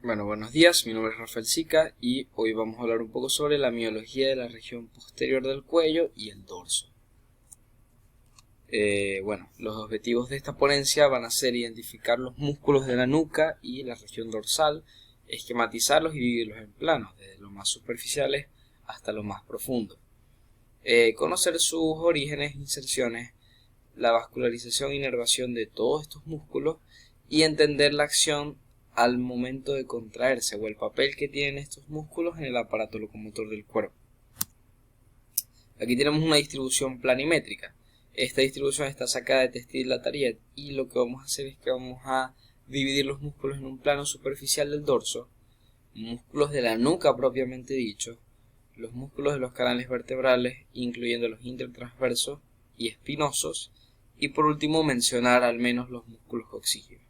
Bueno, buenos días, mi nombre es Rafael Sica y hoy vamos a hablar un poco sobre la miología de la región posterior del cuello y el dorso. Los objetivos de esta ponencia van a ser identificar los músculos de la nuca y la región dorsal, esquematizarlos y dividirlos en planos, desde los más superficiales hasta los más profundos. Conocer sus orígenes, inserciones, la vascularización e inervación de todos estos músculos y entender la acción al momento de contraerse o el papel que tienen estos músculos en el aparato locomotor del cuerpo. Aquí tenemos una distribución planimétrica. Esta distribución está sacada de Testi la Tariet y lo que vamos a hacer es que vamos a dividir los músculos en un plano superficial del dorso, músculos de la nuca propiamente dicho, los músculos de los canales vertebrales, incluyendo los intertransversos y espinosos, y por último mencionar al menos los músculos coxígeos.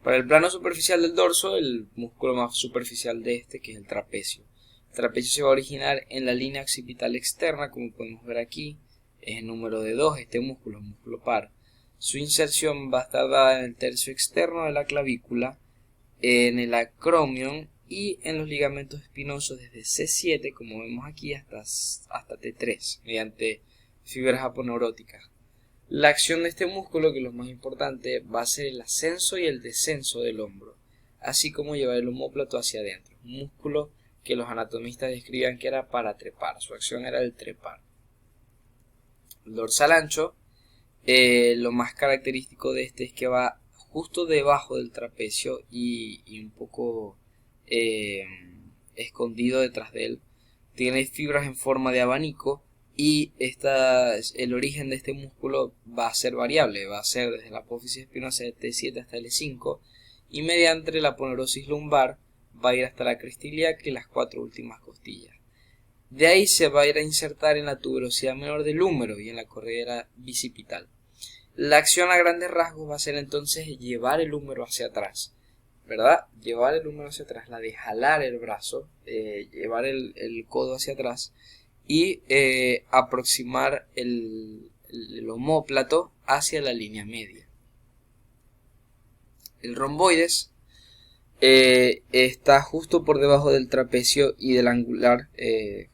Para el plano superficial del dorso, el músculo más superficial de este, que es el trapecio. El trapecio se va a originar en la línea occipital externa, como podemos ver aquí, es el número de 2, este músculo es un músculo par. Su inserción va a estar dada en el tercio externo de la clavícula, en el acromion y en los ligamentos espinosos desde C7, como vemos aquí, hasta T3, mediante fibras aponeuróticas. La acción de este músculo, que es lo más importante, va a ser el ascenso y el descenso del hombro, así como llevar el omóplato hacia adentro. Un músculo que los anatomistas describían que era para trepar, su acción era el trepar. El dorsal ancho, lo más característico de este es que va justo debajo del trapecio y un poco escondido detrás de él. Tiene fibras en forma de abanico. Y el origen de este músculo va a ser variable, va a ser desde la apófisis espinosa de T7 hasta L5 y mediante la aponeurosis lumbar va a ir hasta la cresta ilíaca y las 4 últimas costillas. De ahí se va a ir a insertar en la tuberosidad menor del húmero y en la corredera bicipital. La acción a grandes rasgos va a ser entonces llevar el húmero hacia atrás, ¿verdad? Llevar el húmero hacia atrás, la de jalar el brazo, llevar el codo hacia atrás y aproximar el omóplato hacia la línea media. El romboides está justo por debajo del trapecio y del angular,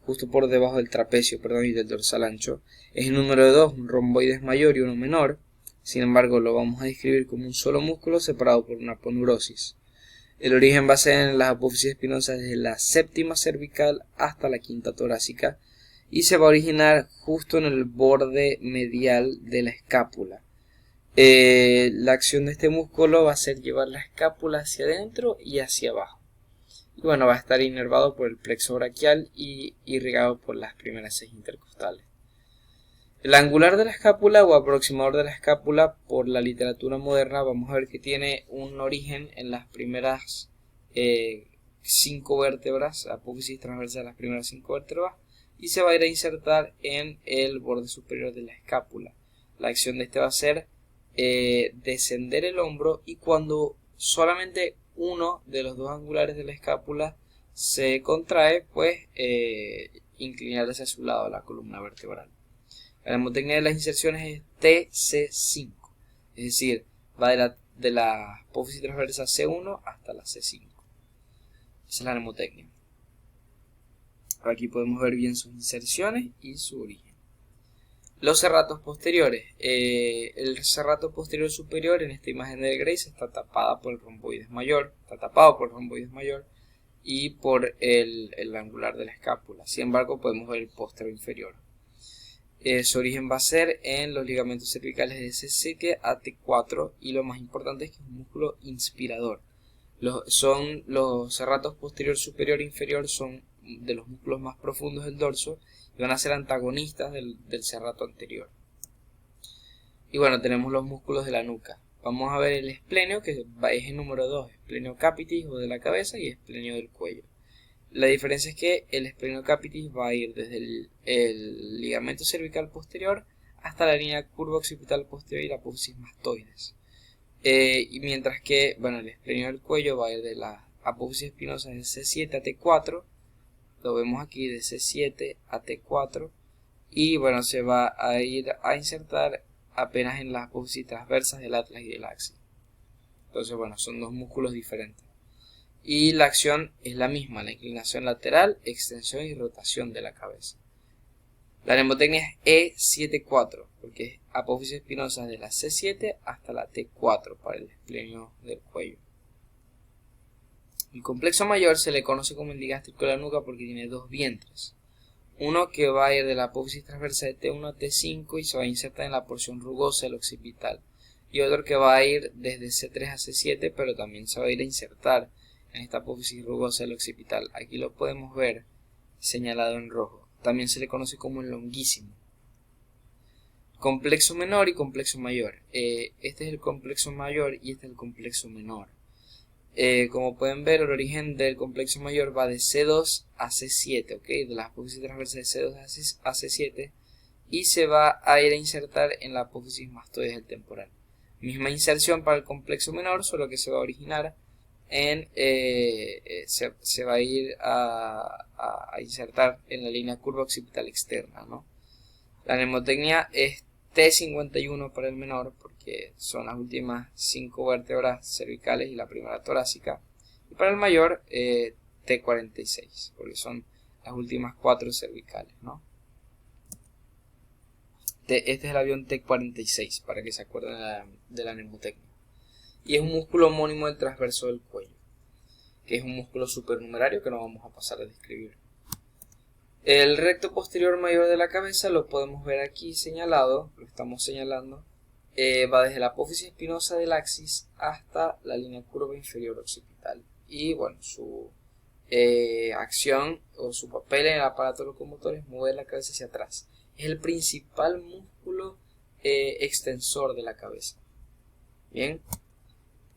justo por debajo del trapecio, y del dorsal ancho. Es el número de 2, un romboides mayor y uno menor. Sin embargo, lo vamos a describir como un solo músculo separado por una aponeurosis. El origen va a ser en las apófisis espinosas desde la séptima cervical hasta la quinta torácica, y se va a originar justo en el borde medial de la escápula. La acción de este músculo va a ser llevar la escápula hacia adentro y hacia abajo. Y bueno, va a estar inervado por el plexo braquial y irrigado por las primeras 6 intercostales. El angular de la escápula o aproximador de la escápula, por la literatura moderna, vamos a ver que tiene un origen en las primeras 5 vértebras, apófisis transversal de las primeras 5 vértebras, y se va a ir a insertar en el borde superior de la escápula. La acción de este va a ser descender el hombro, y cuando solamente uno de los dos angulares de la escápula se contrae, pues inclinar hacia su lado la columna vertebral. La mnemotecnia de las inserciones es TC5, es decir, va de la apófisis transversal C1 hasta la C5. Esa es la mnemotecnia. Aquí podemos ver bien sus inserciones y su origen. Los serratos posteriores. El serrato posterior superior en esta imagen del Grace está tapado por el romboides mayor, y por el angular de la escápula. Sin embargo, podemos ver el posterior inferior. Su origen va a ser en los ligamentos cervicales de C7 a T4, y lo más importante es que es un músculo inspirador. Los serratos posterior, superior e inferior son de los músculos más profundos del dorso y van a ser antagonistas del serrato anterior. Y bueno, tenemos los músculos de la nuca. Vamos a ver el esplenio, que es el número 2, esplenio capitis o de la cabeza, y esplenio del cuello. La diferencia es que el esplenio capitis va a ir desde el ligamento cervical posterior hasta la línea curva occipital posterior y la apófisis mastoides. Y mientras que el esplenio del cuello va a ir de la apófisis espinosa de C7 a T4, lo vemos aquí de C7 a T4, y se va a ir a insertar apenas en las apófisis transversas del atlas y del axis. Entonces son dos músculos diferentes. Y la acción es la misma, la inclinación lateral, extensión y rotación de la cabeza. La mnemotecnia es E74, porque es apófisis espinosa de la C7 hasta la T4 para el esplenio del cuello. El complejo mayor se le conoce como el digástrico de la nuca porque tiene dos vientres. Uno que va a ir de la apófisis transversa de T1 a T5 y se va a insertar en la porción rugosa del occipital. Y otro que va a ir desde C3 a C7, pero también se va a ir a insertar en esta apófisis rugosa del occipital. Aquí lo podemos ver señalado en rojo. También se le conoce como el longuísimo. Complejo menor y complejo mayor. Este es el complejo mayor y este es el complejo menor. Como pueden ver, el origen del complejo mayor va de C2 a C7, ¿ok? De las apófisis transversas de C2 a C7 y se va a ir a insertar en la apófisis mastoides del temporal. Misma inserción para el complejo menor, solo que se va a originar en se va a ir a insertar en la línea curva occipital externa, ¿no? La mnemotecnia es T51 para el menor porque son las últimas 5 vértebras cervicales y la primera torácica, y para el mayor T46 porque son las últimas 4 cervicales, ¿no? Este es el avión T46 para que se acuerden de la mnemotecnia. Y es un músculo homónimo del transverso del cuello, que es un músculo supernumerario que no vamos a pasar a describir. El recto posterior mayor de la cabeza lo podemos ver aquí señalado, lo estamos señalando, va desde la apófisis espinosa del axis hasta la línea curva inferior occipital. Y bueno, su acción o su papel en el aparato locomotor es mover la cabeza hacia atrás. Es el principal músculo extensor de la cabeza. Bien.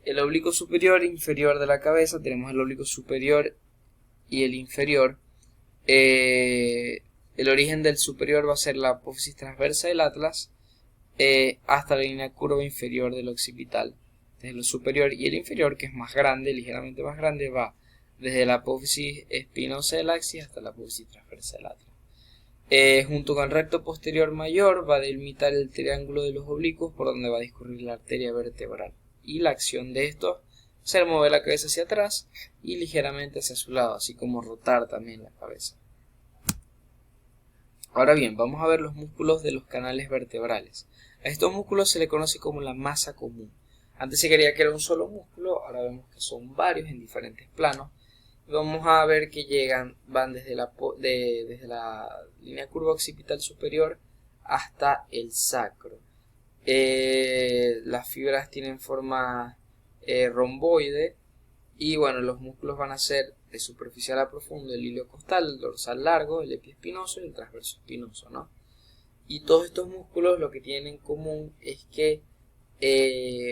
El oblicuo superior e inferior de la cabeza, tenemos el oblicuo superior y el inferior. El origen del superior va a ser la apófisis transversa del atlas hasta la línea curva inferior del occipital. Desde el superior y el inferior, que es más grande, ligeramente más grande, va desde la apófisis espinosa del axis hasta la apófisis transversa del atlas. Junto con el recto posterior mayor va a delimitar el triángulo de los oblicuos por donde va a discurrir la arteria vertebral. Y la acción de esto es mover la cabeza hacia atrás y ligeramente hacia su lado, así como rotar también la cabeza. Ahora bien, vamos a ver los músculos de los canales vertebrales. A estos músculos se le conoce como la masa común. Antes se creía que era un solo músculo, ahora vemos que son varios en diferentes planos. Y vamos a ver que van desde la línea curva occipital superior hasta el sacro. Las fibras tienen forma romboide y bueno, los músculos van a ser de superficial a profundo el ilio costal, el dorsal largo, el epiespinoso y el transverso espinoso, ¿no? Y todos estos músculos lo que tienen en común es que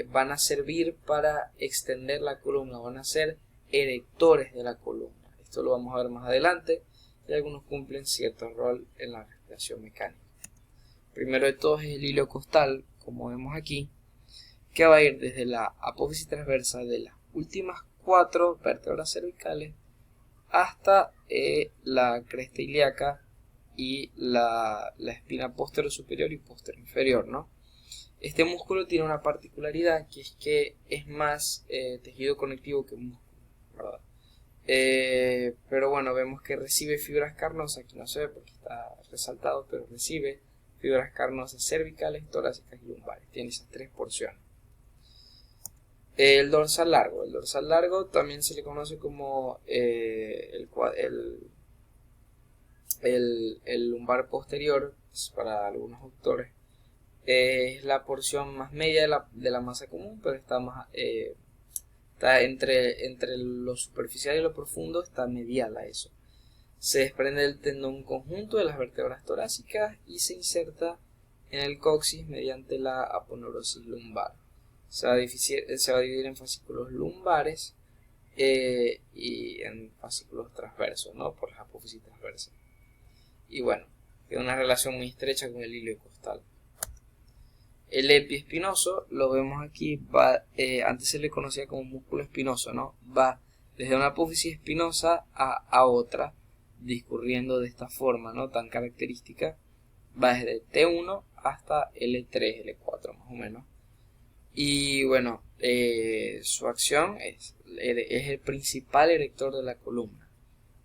van a servir para extender la columna, van a ser erectores de la columna. Esto lo vamos a ver más adelante y algunos cumplen cierto rol en la respiración mecánica. Primero de todos es el ilio costal, como vemos aquí, que va a ir desde la apófisis transversa de las últimas 4 vértebras cervicales hasta la cresta ilíaca y la espina posterior superior y posterior inferior, ¿no? Este músculo tiene una particularidad, que es que es más tejido conectivo que músculo, ¿verdad? Pero bueno, vemos que recibe fibras carnosas, aquí no se ve porque está resaltado, pero recibe fibras carnosas cervicales, torácicas y lumbares. Tiene esas 3 porciones. El dorsal largo. El dorsal largo también se le conoce como el lumbar posterior, para algunos autores. Es la porción más media de la masa común, pero está entre lo superficial y lo profundo, está medial a eso. Se desprende del tendón conjunto de las vértebras torácicas y se inserta en el coxis mediante la aponeurosis lumbar. Se va a dividir en fascículos lumbares y en fascículos transversos, ¿no? Por las apófisis transversas. Y bueno, tiene una relación muy estrecha con el ilio costal. El epiespinoso, lo vemos aquí, antes se le conocía como músculo espinoso, ¿no? Va desde una apófisis espinosa a otra, discurriendo de esta forma, ¿no? Tan característica. Va desde T1 hasta L3, L4 más o menos. Y bueno, su acción es el principal erector de la columna.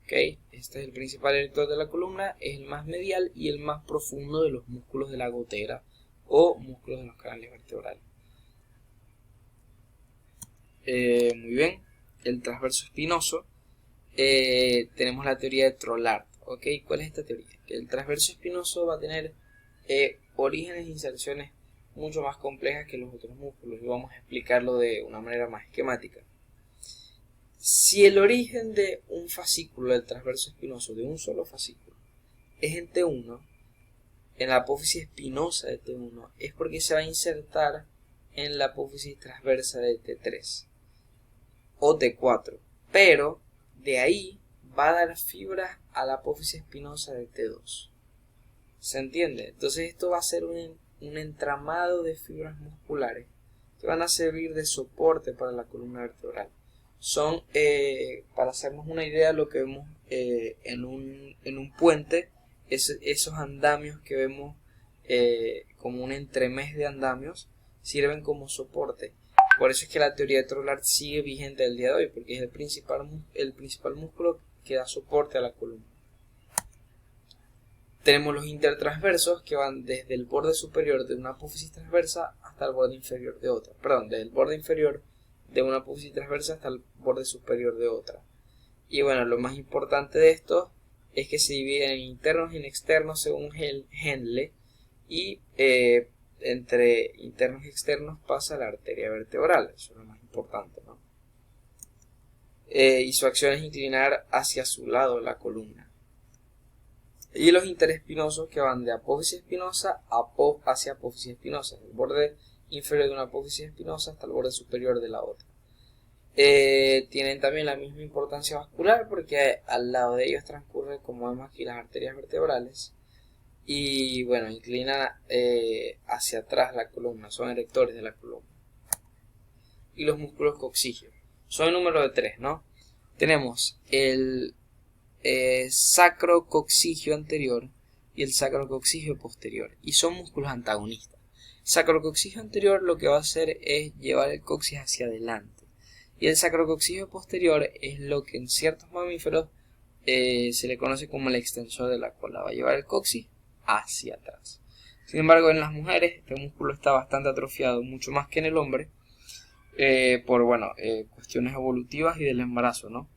¿Okay? Este es el principal erector de la columna, es el más medial y el más profundo de los músculos de la gotera o músculos de los canales vertebrales. Muy bien, el transverso espinoso. Tenemos la teoría de Trollard. ¿Okay? ¿Cuál es esta teoría? Que el transverso espinoso va a tener orígenes e inserciones mucho más complejas que los otros músculos, y vamos a explicarlo de una manera más esquemática. Si el origen de un fascículo del transverso espinoso, de un solo fascículo, es en T1, en la apófisis espinosa de T1, es porque se va a insertar en la apófisis transversa de T3 o T4, pero de ahí va a dar fibras a la apófisis espinosa de T2. ¿Se entiende? Entonces esto va a ser un entramado de fibras musculares que van a servir de soporte para la columna vertebral. Son, para hacernos una idea, lo que vemos en un puente, esos andamios que vemos como un entremés de andamios, sirven como soporte. Por eso es que la teoría de Trollard sigue vigente el día de hoy, porque es el principal músculo que da soporte a la columna. Tenemos los intertransversos, que van desde el borde superior de una apófisis transversa hasta el borde inferior de otra. Perdón, desde el borde inferior de una apófisis transversa hasta el borde superior de otra. Y bueno, lo más importante de esto es que se dividen en internos y en externos según Henle, y entre internos y externos pasa la arteria vertebral. Eso es lo más importante, ¿no? Y su acción es inclinar hacia su lado la columna. Y los interespinosos, que van de apófisis espinosa hacia apófisis espinosa, el borde inferior de una apófisis espinosa hasta el borde superior de la otra. Tienen también la misma importancia vascular, porque al lado de ellos transcurren, como vemos aquí, las arterias vertebrales. Y bueno, inclinan hacia atrás la columna, son erectores de la columna. Y los músculos coxígeos son el número de 3, ¿no? Tenemos el sacrocoxigio anterior y el sacrocoxigio posterior, y son músculos antagonistas. El sacrocoxigio anterior lo que va a hacer es llevar el coxis hacia adelante, y el sacrocoxigio posterior es lo que en ciertos mamíferos se le conoce como el extensor de la cola, va a llevar el coxis hacia atrás. Sin embargo, en las mujeres este músculo está bastante atrofiado, mucho más que en el hombre, por cuestiones evolutivas y del embarazo, ¿no?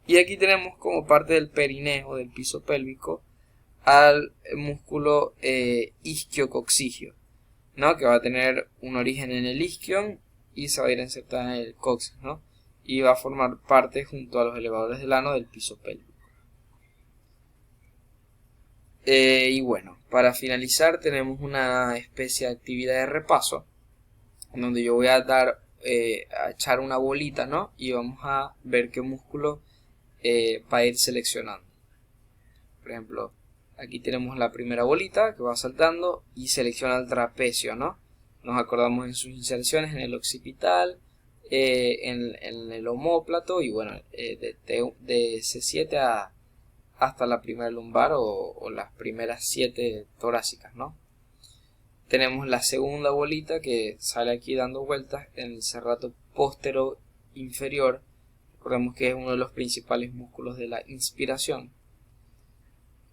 Y aquí tenemos como parte del perineo, del piso pélvico, al músculo isquiocoxigio, ¿no? Que va a tener un origen en el isquion y se va a ir a insertar en el coxis, ¿no? Y va a formar parte, junto a los elevadores del ano, del piso pélvico. Y bueno, para finalizar tenemos una especie de actividad de repaso, en donde yo voy a a echar una bolita, ¿no? Y vamos a ver qué músculo para ir seleccionando. Por ejemplo, aquí tenemos la primera bolita que va saltando y selecciona el trapecio, ¿no? Nos acordamos en sus inserciones en el occipital, en el omóplato, y bueno, de C7 hasta la primera lumbar o las primeras 7 torácicas, ¿no? Tenemos la segunda bolita que sale aquí dando vueltas en el serrato póstero inferior. Recordemos que es uno de los principales músculos de la inspiración.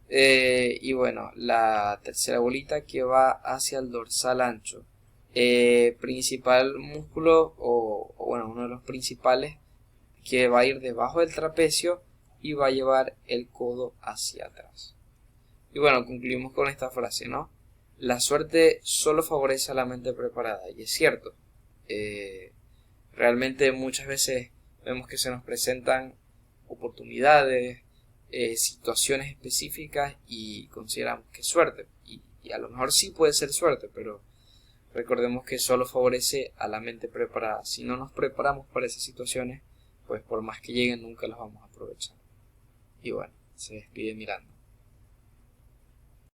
Y bueno, la tercera bolita que va hacia el dorsal ancho. Principal músculo, uno de los principales, que va a ir debajo del trapecio y va a llevar el codo hacia atrás. Y bueno, concluimos con esta frase, ¿no? La suerte solo favorece a la mente preparada. Y es cierto. Realmente muchas veces vemos que se nos presentan oportunidades, situaciones específicas, y consideramos que es suerte. Y a lo mejor sí puede ser suerte, pero recordemos que solo favorece a la mente preparada. Si no nos preparamos para esas situaciones, pues por más que lleguen nunca las vamos a aprovechar. Y bueno, se despide Miranda.